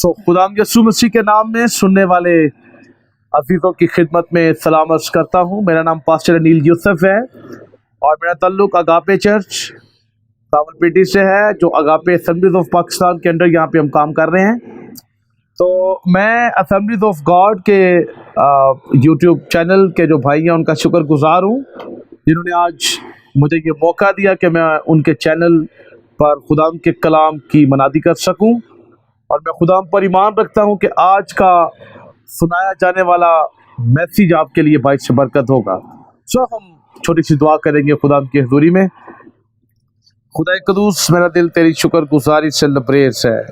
खुदा यसू मसीह के नाम में सुनने वाले अजीज़ों की खिदमत में सलाम अर्ज़ करता हूँ। मेरा नाम पास्टर अनिल यूसुफ है और मेरा ताल्लुक़ अगापे चर्च रावलपिंडी से है, जो अगापे असेंबलीज ऑफ पाकिस्तान के अंडर यहाँ पे हम काम कर रहे हैं। तो मैं असेंबलीज ऑफ गॉड के यूट्यूब चैनल के जो भाई हैं उनका शुक्रगुजार हूँ, जिन्होंने आज मुझे ये मौका दिया कि मैं उनके चैनल पर खुदा के कलाम की मनादी कर सकूँ। और मैं खुदा पर ईमान रखता हूँ कि आज का सुनाया जाने वाला मैसेज आपके लिए बाइस बरकत होगा। सो हम छोटी सी दुआ करेंगे खुदा की हज़ूरी में। खुदा कदूस, मेरा दिल तेरी शुक्रगुजारी से लबरेज है।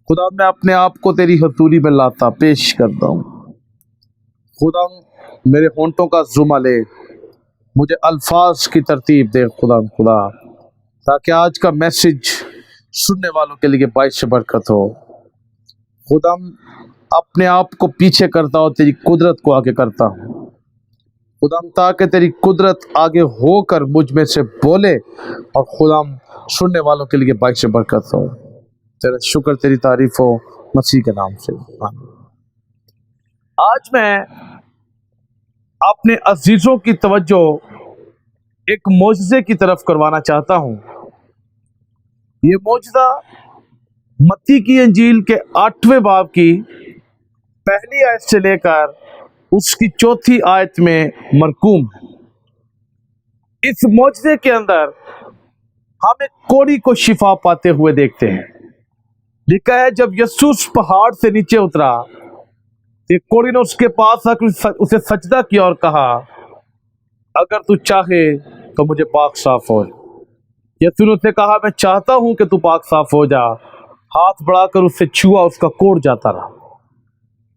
खुदा, मैं अपने आप को तेरी हज़ूरी में लाता पेश करता हूँ। खुदा, मेरे होंठों का जुमा ले, मुझे अल्फाज की तरतीब दे खुदा, ताकि आज का मैसेज सुनने वालों के लिए बाइस बरकत हो। खुदा, अपने आप को पीछे करता हो, तेरी कुदरत को आगे करता हूँ खुदा, ताकि तेरी कुदरत आगे होकर मुझ में से बोले और खुदा सुनने वालों के लिए बाइस बरकत हो। तेरा शुक्र, तेरी तारीफ हो मसीह के नाम से। आज मैं अपने अजीजों की तवज्जो एक मौजज़े की तरफ करवाना चाहता हूँ। ये मौजज़ा मत्ती की इंजील के 8वें बाब की पहली आयत से लेकर उसकी 4थी आयत में मरकूम है। इस मौजज़े के अंदर हम एक कोढ़ी को शिफा पाते हुए देखते हैं। लिखा है, जब यीशु पहाड़ से नीचे उतरा तो कोढ़ी ने उसके पास आकर उसे सजदा किया और कहा, अगर तू चाहे तो मुझे पाक साफ हो। यीशु ने उससे कहा, मैं चाहता हूं कि तू पाक साफ हो जा। हाथ बढ़ाकर उससे छुआ, उसका कोढ़ जाता रहा।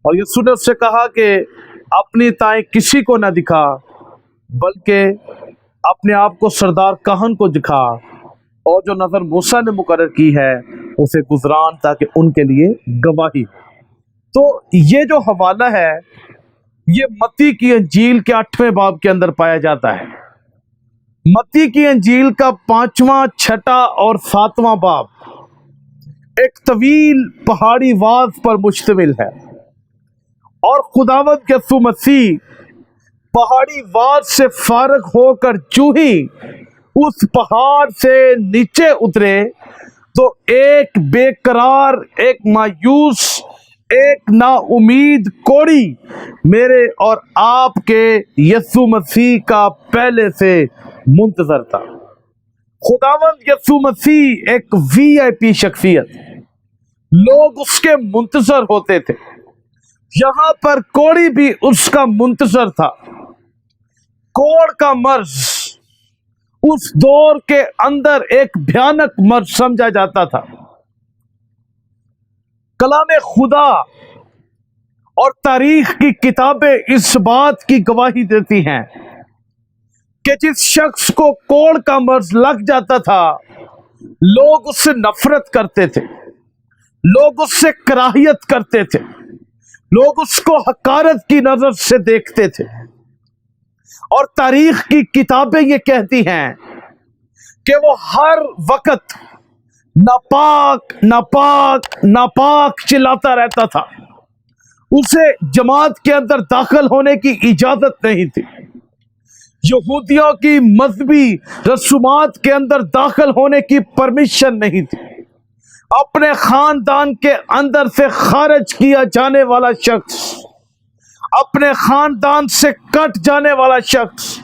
और यीशु ने उससे कहा कि अपनी ताएं किसी को न दिखा, बल्कि अपने आप को सरदार काहन को दिखा, और जो नजर मूसा ने मुकर्रर की है उसे गुजरान, ताकि उनके लिए गवाही। तो ये जो हवाला है ये मत्ती की इंजील के 8वें बाब के अंदर पाया जाता है। मत्ती की इंजील का 5वां, 6ठा और 7वां बाब एक तवील पहाड़ी वाज पर मुश्तमिल है। और खुदावंद यसू मसीह पहाड़ी वाज से फारग होकर जो ही उस पहाड़ से नीचे उतरे तो एक बेकरार, एक मायूस, एक नाउमीद कोढ़ी मेरे और आपके यसू मसीह का पहले से मुंतजर था। खुदावंद यसू मसीह एक वीआईपी शख्सियत, लोग उसके मुंतजर होते थे। यहां पर कोढ़ी भी उसका मुंतजर था। कोढ़ का मर्ज उस दौर के अंदर एक भयानक मर्ज समझा जाता था। कलाम खुदा और तारीख की किताबें इस बात की गवाही देती हैं कि जिस शख्स को कोढ़ का मर्ज लग जाता था, लोग उससे नफरत करते थे, लोग उससे कराहियत करते थे, लोग उसको हकारत की नजर से देखते थे। और तारीख की किताबें ये कहती हैं कि वो हर वक्त नापाक नापाक नापाक चिल्लाता रहता था। उसे जमात के अंदर दाखिल होने की इजाजत नहीं थी। यहूदियों की मजहबी रसूमात के अंदर दाखिल होने की परमिशन नहीं थी। अपने खानदान के अंदर से खारिज किया जाने वाला शख्स, अपने खानदान से कट जाने वाला शख्स,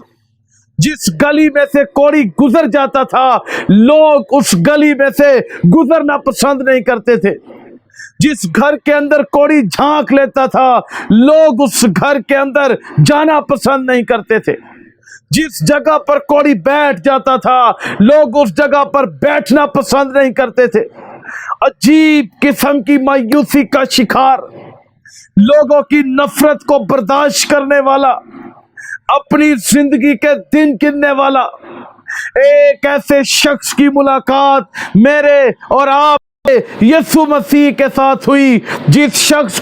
जिस गली में से कोढ़ी गुजर जाता था, लोग उस गली में से गुजरना पसंद नहीं करते थे। जिस घर के अंदर कोढ़ी झांक लेता था, लोग उस घर के अंदर जाना पसंद नहीं करते थे। जिस जगह पर कोढ़ी बैठ जाता था, लोग उस जगह पर बैठना पसंद नहीं करते थे। अजीब किस्म की मायूसी का शिकार, लोगों की नफरत को बर्दाश्त करने वाला, अपनी जिंदगी के दिन गिनने वाला एक ऐसे शख्स की मुलाकात मेरे और आप यीशु मसीह के साथ हुई। जिस शख्स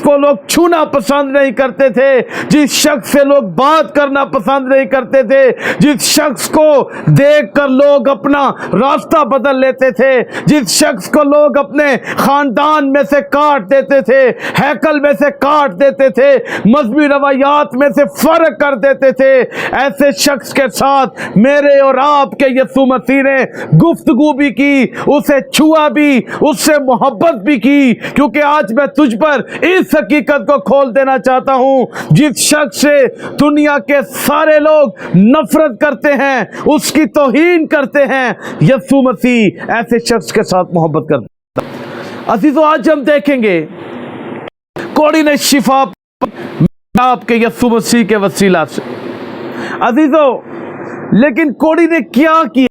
को लोग छूना पसंद नहीं करते थे, जिस शख्स से लोग बात करना पसंद नहीं करते थे, जिस शख्स को देखकर लोग अपना रास्ता बदल लेते थे, जिस शख्स को लोग अपने खानदान में से काट देते थे, हैकल में से काट देते थे, मजहबी रवायात में से फर्क कर देते थे, ऐसे शख्स के साथ मेरे और आपके यीशु मसीह ने गुफ्तगू भी की, उसे छुआ भी, उससे मोहब्बत भी की। क्योंकि आज मैं तुझ पर इस हकीकत को खोल देना चाहता हूं, जिस शख्स से दुनिया के सारे लोग नफरत करते हैं, उसकी तौहीन करते हैं, यीशु मसीह ऐसे शख्स के साथ मोहब्बत करता है। अजीजों, आज हम देखेंगे कोड़ी ने शिफा आपके यीशु मसीह के वसीला से। अजीजों, लेकिन कोड़ी ने क्या किया?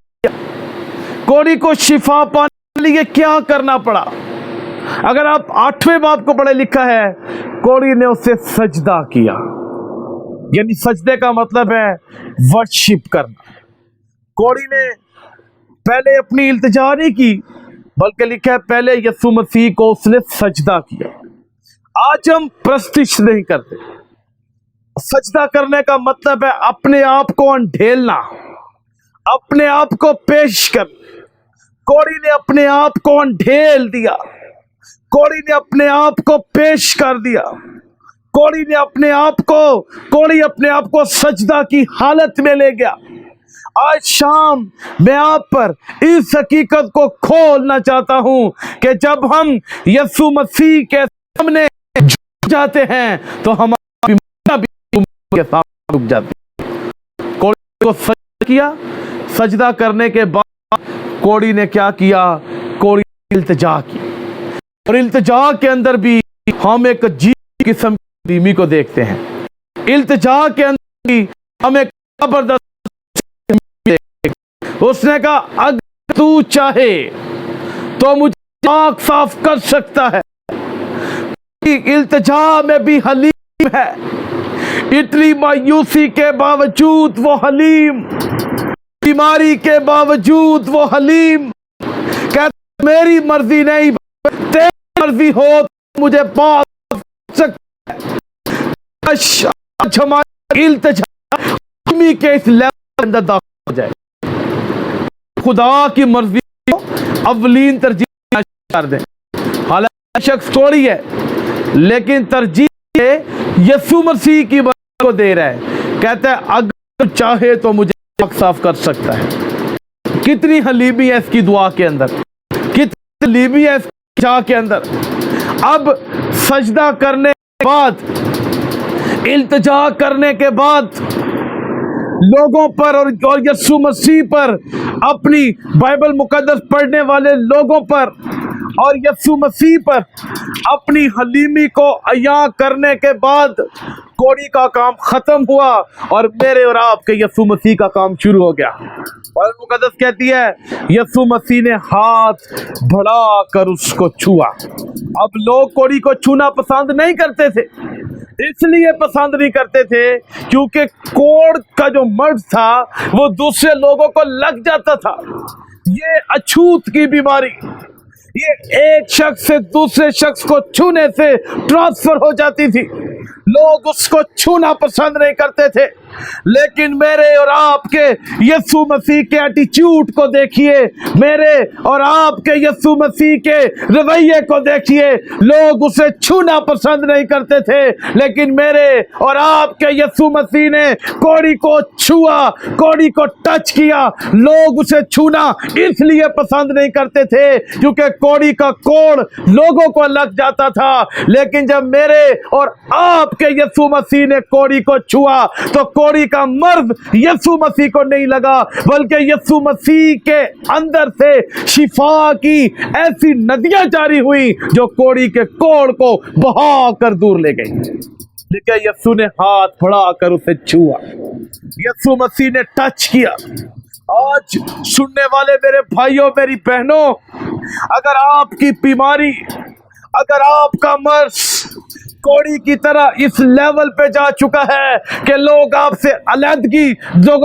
कोड़ी को शिफा पाने के लिए क्या करना पड़ा? अगर आप 8वें बाब को पढ़े, लिखा है कोड़ी ने उसे सजदा किया। यानी सजदे का मतलब है वर्शिप करना। कोड़ी ने पहले अपनी इल्तिजा नहीं की, बल्कि लिखा है पहले यीशु मसीह को उसने सजदा किया। आज हम प्रस्तिश नहीं करते। सजदा करने का मतलब है अपने आप को अंधेलना, अपने आप को पेश कर। कोड़ी ने अपने आप को अंधेल दिया, कोड़ी ने अपने आप को पेश कर दिया, कोड़ी अपने आप को सजदा की हालत में ले गया। आज शाम मैं आप पर इस हकीकत को खोलना चाहता हूं कि जब हम यीशु मसीह के सामने झुक जाते हैं तो हमारी के सामने झुक जाती है। कोड़ी को सजदा किया। सजदा करने के बाद कोड़ी ने क्या किया? कोड़ी इल्तिजा की। और इल्तिजा के अंदर भी हम एक अजीब किस्म की हलीमी को देखते हैं। इल्तिजा के अंदर भी हम एक जबरदस्त, उसने कहा अगर तू चाहे तो मुझे आँख साफ कर सकता है। इल्तिजा में भी हलीम है। इतनी मायूसी के बावजूद वो हलीम, बीमारी के बावजूद वो हलीम कहता मेरी मर्जी नहीं, तेरी मर्जी हो तो मुझे पा सकता है। आज हमारी इल्तिजा के इस लेवल के अंदर दाखिल हो जाए। खुदा की मर्जी को अवलीन तरजीह कर दें। हालांकि शख्स थोड़ी है, लेकिन तरजीह यीशु मसीह की मर्जी को दे रहा है। कहता है अगर चाहे तो मुझे साफ कर सकता है। कितनी हलीमी है इसकी दुआ के अंदर, कितनी हलीमी है इसकी चाह के अंदर। अब सजदा करने के बाद, इल्तिजा करने के बाद लोगों पर और यीशु मसीह पर, अपनी बाइबल मुकद्दस पढ़ने वाले लोगों पर और यीशु मसीह पर अपनी हलीमी को अया करने के बाद कोड़ी का काम खत्म हुआ और मेरे और आपके यीशु मसीह का काम शुरू हो गया। बाइबल मुकद्दस कहती है यीशु मसीह ने हाथ बढ़ाकर उसको छुआ। अब लोग कोड़ी को छूना पसंद नहीं करते थे। इसलिए पसंद नहीं करते थे क्योंकि कोड़ का जो मर्द था वो दूसरे लोगों को लग जाता था। ये अछूत की बीमारी, ये एक शख्स से दूसरे शख्स को छूने से ट्रांसफर हो जाती थी। लोग उसको छूना पसंद नहीं करते थे। लेकिन मेरे और आपके यीशु मसीह के एटीट्यूड को देखिए, मेरे और आपके यीशु मसीह के रवैये को देखिए। लोग उसे छूना पसंद नहीं करते थे, लेकिन मेरे और आपके यीशु मसीह ने कोड़ी को छुआ, कोड़ी को टच किया। लोग उसे छूना इसलिए पसंद नहीं करते थे क्योंकि कोड़ी का कोड़ लोगों को लग जाता था। लेकिन जब मेरे और आपके यीशु मसीह ने कोड़ी को छुआ तो कोड़ी का मर्द यीशु मसीह को नहीं लगा, बल्कि यीशु मसीह के अंदर से शिफा की ऐसी नदियां जारी हुई जो कोड़ी के कोड़ को बहा कर दूर ले गई। लेकिन यीशु ने हाथ बढ़ाकर उसे छुआ, यीशु मसीह ने टच किया। आज सुनने वाले मेरे भाइयों, मेरी बहनों, अगर आपकी बीमारी, अगर आपका मर्ज कोड़ी की तरह इस लेवल पे जा चुका है कि लोगों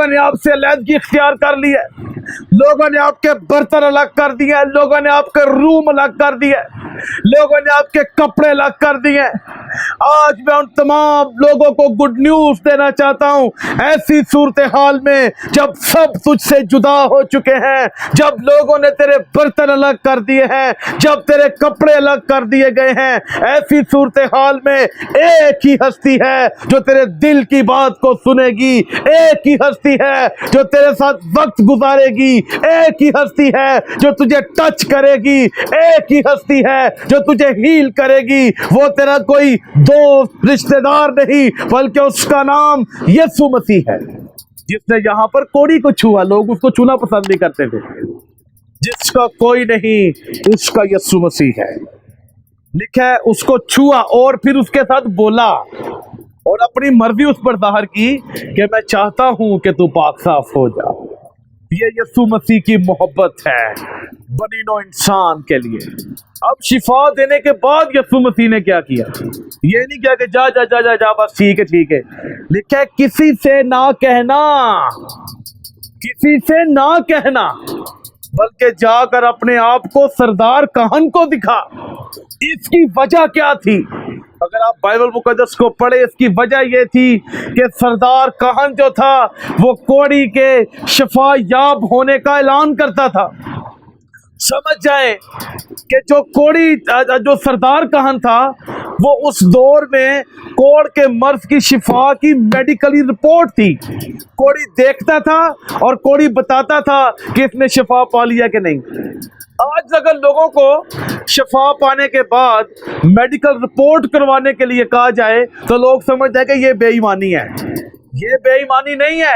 ने आपसे अलहदगी इख्तियार कर ली है, لوگوں نے آپ کے برتن الگ کر دیے، لوگوں نے آپ کے روم الگ کر دیے، لوگوں نے آپ کے کپڑے الگ کر دیے۔ آج میں ان تمام لوگوں کو گڈ نیوز دینا چاہتا ہوں، ایسی صورتحال میں جب سب تجھ سے جدا ہو چکے ہیں، جب لوگوں نے تیرے برتن الگ کر دیے ہیں، جب تیرے کپڑے الگ کر دیے گئے ہیں، ایسی صورتحال میں ایک ہی ہستی ہے جو تیرے دل کی بات کو سنے گی، ایک ہی ہستی ہے جو تیرے ساتھ وقت گزارے گی، ایک ہی ہستی ہے جو تجھے ٹچ کرے گی، ایک ہی ہستی ہے جو تجھے ہیل کرے گی۔ وہ تیرا کوئی دوست رشتہ دار نہیں بلکہ اس کا نام یسوع مسیح ہے، جس نے یہاں پر کوڑی کو چھوا۔ لوگ اس کو چھونا پسند نہیں کرتے تھے۔ جس کا کوئی نہیں اس کا یسوع مسیح ہے، لکھا ہے اس کو چھوا اور پھر اس کے ساتھ بولا اور اپنی مرضی اس پر ظاہر کی کہ میں چاہتا ہوں کہ تو پاک صاف ہو جا۔ یہ یسوع مسیح کی محبت ہے بنی نوع انسان کے لیے۔ اب شفا دینے کے بعد یسوع مسیح نے کیا کیا؟ یہ نہیں کیا کہ جا جا جا جا جا بس ٹھیک ہے ٹھیک ہے، لکھا ہے کسی سے نہ کہنا، کسی سے نہ کہنا، بلکہ جا کر اپنے آپ کو سردار کہن کو دکھا۔ اس کی وجہ کیا تھی؟ اگر آپ بائبل مقدس کو پڑھیں، اس کی وجہ یہ تھی کہ سردار کہن جو تھا وہ کوڑی کے شفا یاب ہونے کا اعلان کرتا تھا۔ سمجھ جائیں کہ جو سردار کہن تھا وہ اس دور میں کوڑ کے مرض کی شفا کی میڈیکلی رپورٹ تھی۔ کوڑی دیکھتا تھا اور کوڑی بتاتا تھا کہ اس نے شفا پا لیا کہ نہیں۔ آج اگر لوگوں کو شفا پانے کے بعد میڈیکل رپورٹ کروانے کے لیے کہا جائے تو لوگ سمجھ جائیں کہ یہ بے ایمانی ہے۔ یہ بے ایمانی نہیں ہے۔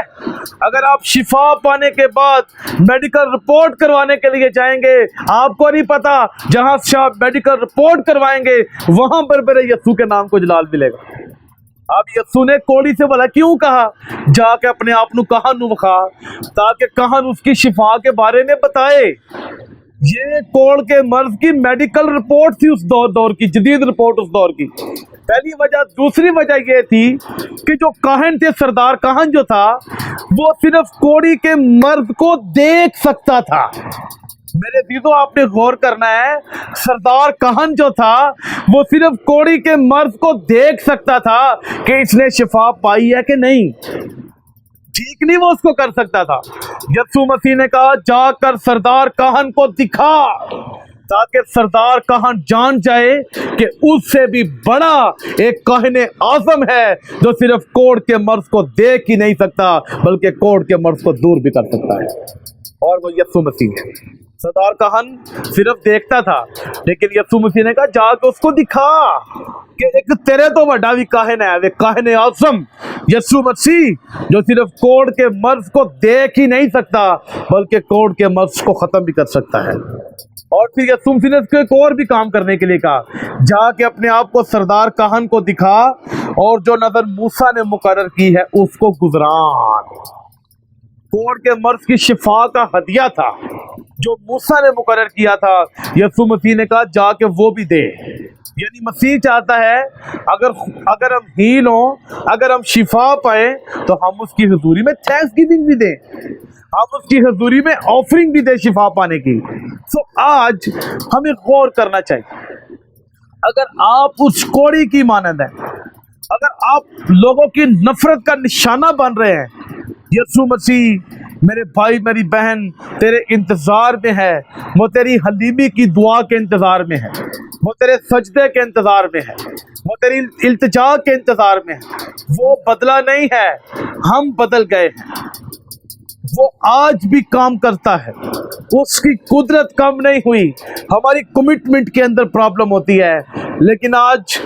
اگر آپ شفا پانے کے بعد میڈیکل رپورٹ کروانے کے لیے جائیں گے، آپ کو نہیں پتا جہاں سے آپ میڈیکل رپورٹ کروائیں گے وہاں پر میرے یسوع کے نام کو جلال ملے گا۔ اب یسوع نے کوڑی سے بولا کیوں کہا؟ جا کے اپنے آپ نو کہن نو بخا تاکہ کہن اس کی شفا کے بارے میں بتائے۔ یہ کوڑ کے مرض کی میڈیکل رپورٹ تھی اس دور کی، جدید رپورٹ اس دور کی، پہلی وجہ۔ دوسری وجہ یہ تھی کہ جو کاہن تھے، سردار کاہن جو تھا، وہ صرف کوڑی کے مرض کو دیکھ سکتا تھا۔ میرے عزیزو، آپ نے غور کرنا ہے، سردار کاہن جو تھا وہ صرف کوڑی کے مرض کو دیکھ سکتا تھا کہ اس نے شفا پائی ہے کہ نہیں، ٹھیک نہیں وہ اس کو کر سکتا تھا۔ یسوع مسیح نے کہا جا کر سردار کاہن کو دکھا، تاکہ سردار کاہن جان جائے کہ اس سے بھی بڑا ایک کاہن اعظم ہے جو صرف کوڑ کے مرض کو دیکھ ہی نہیں سکتا بلکہ کوڑ کے مرض کو دور بھی کر سکتا ہے، اور وہ یسوع مسیح ہے۔ سردار کاہن صرف دیکھتا تھا، لیکن یسوع مسیح نے کہا جا کے اس کو دکھا کہ ایک تیرے تو بڑا بھی کاہن ہے، وہ کاہن اعظم یسوع مسیح جو صرف کوڑ کے مرض کو دیکھ ہی نہیں سکتا بلکہ کوڑ کے مرض کو ختم بھی کر سکتا ہے۔ اور پھر یسوع مسیح نے اس کو ایک اور بھی کام کرنے کے لیے کہا، جا کے اپنے آپ کو سردار کاہن کو دکھا اور جو نظر موسیٰ نے مقرر کی ہے اس کو گزران۔ کوڑ کے مرض کی شفا کا ہدیہ تھا جو موسیٰ نے مقرر کیا تھا، یسوع مسیح نے کہا جا کے وہ بھی دے۔ یعنی مسیح چاہتا ہے اگر ہم ہیل ہوں، اگر ہم شفا پائیں تو ہم اس کی حضوری میں تھینکس گیونگ بھی دیں، ہم اس کی حضوری میں آفرنگ بھی دیں شفا پانے کی۔ تو آج ہمیں غور کرنا چاہیے، اگر آپ اس کوڑی کی مانند ہیں، اگر آپ لوگوں کی نفرت کا نشانہ بن رہے ہیں، یسوع مسیح میرے بھائی میری بہن تیرے انتظار میں ہے، وہ تیری حلیمی کی دعا کے انتظار میں ہے، وہ تیرے سجدے کے انتظار میں ہے، وہ تیری التجا کے انتظار میں ہے۔ وہ بدلا نہیں ہے، ہم بدل گئے ہیں۔ وہ آج بھی کام کرتا ہے، اس کی قدرت کم نہیں ہوئی۔ ہماری کمٹمنٹ کے اندر پرابلم ہوتی ہے، لیکن آج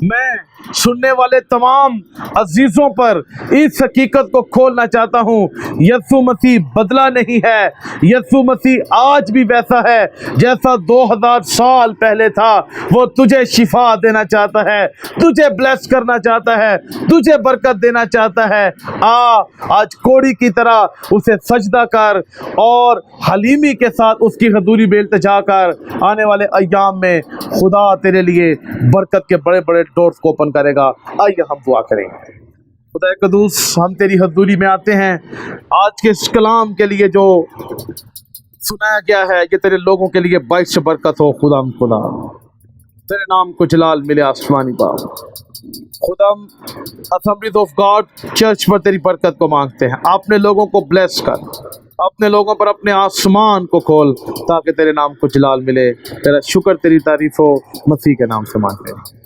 میں سننے والے تمام عزیزوں پر اس حقیقت کو کھولنا چاہتا ہوں، یسوع مسیح بدلا نہیں ہے۔ یسوع مسیح آج بھی ویسا ہے جیسا 2000 سال پہلے تھا۔ وہ تجھے شفا دینا چاہتا ہے، تجھے بلیس کرنا چاہتا ہے، تجھے برکت دینا چاہتا ہے۔ آج کوڑی کی طرح اسے سجدہ کر اور حلیمی کے ساتھ اس کی حضوری میں التجا کر۔ آنے والے ایام میں خدا تیرے لیے برکت کے بڑے بڑے ڈورز کو اوپن کرے گا۔ آئیے ہم دعا کریں۔ خدا قدوس ہم تیری حضوری میں آتے ہیں آج کے اس کلام کے لیے جو سنایا گیا ہے، یہ تیرے لوگوں کے لیے باعث برکت ہو خدا تیرے نام کو جلال ملے آسمانی باپ خدا اسمبلیز آف گاڈ چرچ پر تیری برکت کو مانگتے ہیں، اپنے لوگوں کو بلیس کر، اپنے لوگوں پر اپنے آسمان کو کھول تاکہ تیرے نام کو جلال ملے، تیرا شکر تیری تعریف ہو، مسیح کے نام سے مانگتے ہیں۔